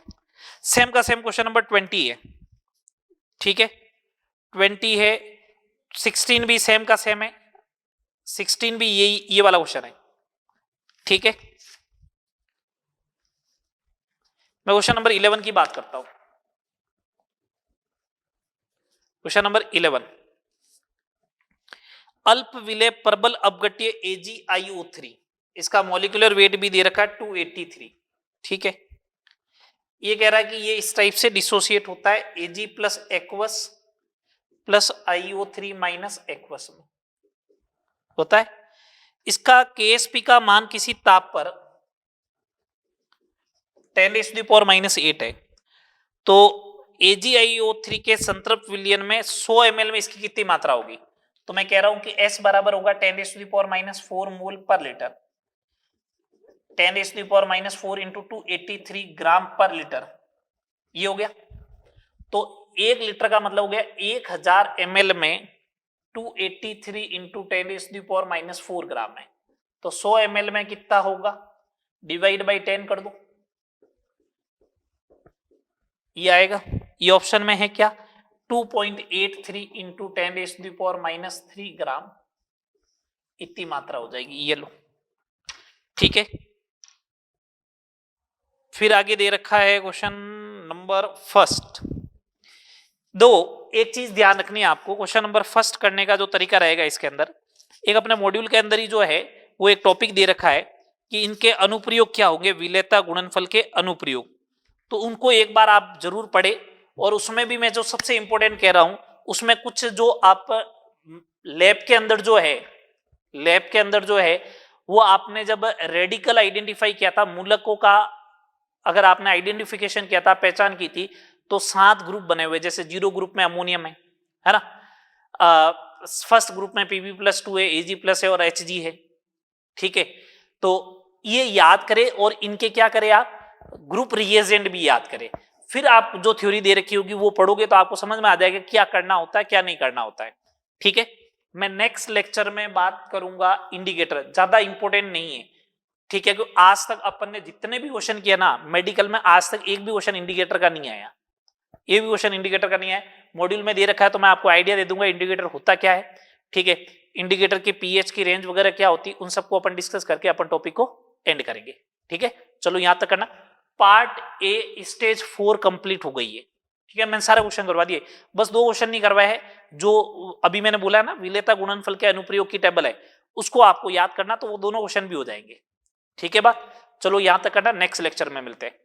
सेम का सेम क्वेश्चन नंबर 20 है, ठीक है, 20 है, 16 भी सेम का सेम है, 16 भी ये वाला क्वेश्चन है, ठीक है। मैं क्वेश्चन नंबर 11 की बात करता हूं। क्वेश्चन नंबर 11, अल्प विलेय प्रबल अपघट्य AgIO3, इसका मॉलिक्यूलर वेट भी दे रखा है 283, ठीक है। ये कह रहा है कि ये इस टाइप से डिसोसिएट होता है Ag plus aqueous plus IO3 minus aqueous में होता है। इसका KSP का मान किसी ताप पर 10⁻⁻8 है, तो AgIO3 के संतृप्त विलयन में 100 ml में इसकी कितनी मात्रा होगी? तो मैं कह रहा हूं कि S बराबर होगा 10⁻⁻4 मोल पर लीटर, 10⁻⁻4 इंटू 283 ग्राम पर लीटर, ये हो गया। तो 1 लीटर का मतलब हो गया 1000 ml में 283 इंटू 10⁻⁻4 ग्राम है, तो 100 ml में कितना होगा, डिवाइड बाई 10 कर दो, ये आएगा। ये ऑप्शन में है क्या, 2.83 इंटू 10⁻⁻3 ग्राम, इतनी मात्रा हो जाएगी, ये लो, ठीक है। फिर आगे दे रखा है क्वेश्चन नंबर फर्स्ट। दो एक चीज ध्यान रखनी है आपको, क्वेश्चन नंबर फर्स्ट करने का जो तरीका रहेगा, इसके अंदर एक अपने मॉड्यूल के अंदर ही जो है वो एक टॉपिक दे रखा है कि इनके अनुप्रयोग क्या होंगे, विलेयता गुणनफल के अनुप्रयोग, तो उनको एक बार आप जरूर पढ़े। और उसमें भी मैं जो सबसे इंपॉर्टेंट कह रहा हूं, उसमें कुछ जो आप लैब के अंदर जो है, लैब के अंदर जो है वो आपने जब रेडिकल आइडेंटिफाई किया था, मूलकों का अगर आपने आइडेंटिफिकेशन किया था, पहचान की थी, तो 7 ग्रुप बने हुए, जैसे 0 ग्रुप में अमोनियम है ना, फर्स्ट ग्रुप में Pb+2 है, Ag+ है और Hg है, ठीक है। तो ये याद करें और इनके क्या करें आप, ग्रुप रिएजेंट भी याद करें, फिर आप जो थ्योरी दे रखी होगी वो पढ़ोगे तो आपको समझ में आ जाएगा क्या करना होता है क्या नहीं करना होता है, ठीक है। मैं नेक्स्ट लेक्चर में बात करूंगा इंडिकेटर, ज्यादा इंपॉर्टेंट नहीं है, ठीक है, क्योंकि आज तक अपन ने जितने भी क्वेश्चन किया ना मेडिकल में, आज तक एक भी क्वेश्चन इंडिकेटर का नहीं आया, ये भी क्वेश्चन इंडिकेटर का नहीं है। मॉड्यूल में दे रखा है तो मैं आपको आइडिया दे दूंगा इंडिकेटर होता क्या है, ठीक है। इंडिकेटर की पीएच की रेंज वगैरह क्या होती है, उन सबको अपन डिस्कस करके अपन टॉपिक को एंड करेंगे, ठीक है। चलो यहां तक करना। पार्ट ए स्टेज 4 कंप्लीट हो गई है, ठीक है। मैंने सारे क्वेश्चन करवा दिए, बस 2 क्वेश्चन नहीं करवाए हैं, जो अभी मैंने बोला है ना, विलेयता गुणनफल के अनुप्रयोग की टेबल है, उसको आपको याद करना, तो वो दोनों क्वेश्चन भी हो जाएंगे, ठीक है बात। चलो यहां तक करना, नेक्स्ट लेक्चर में मिलते हैं।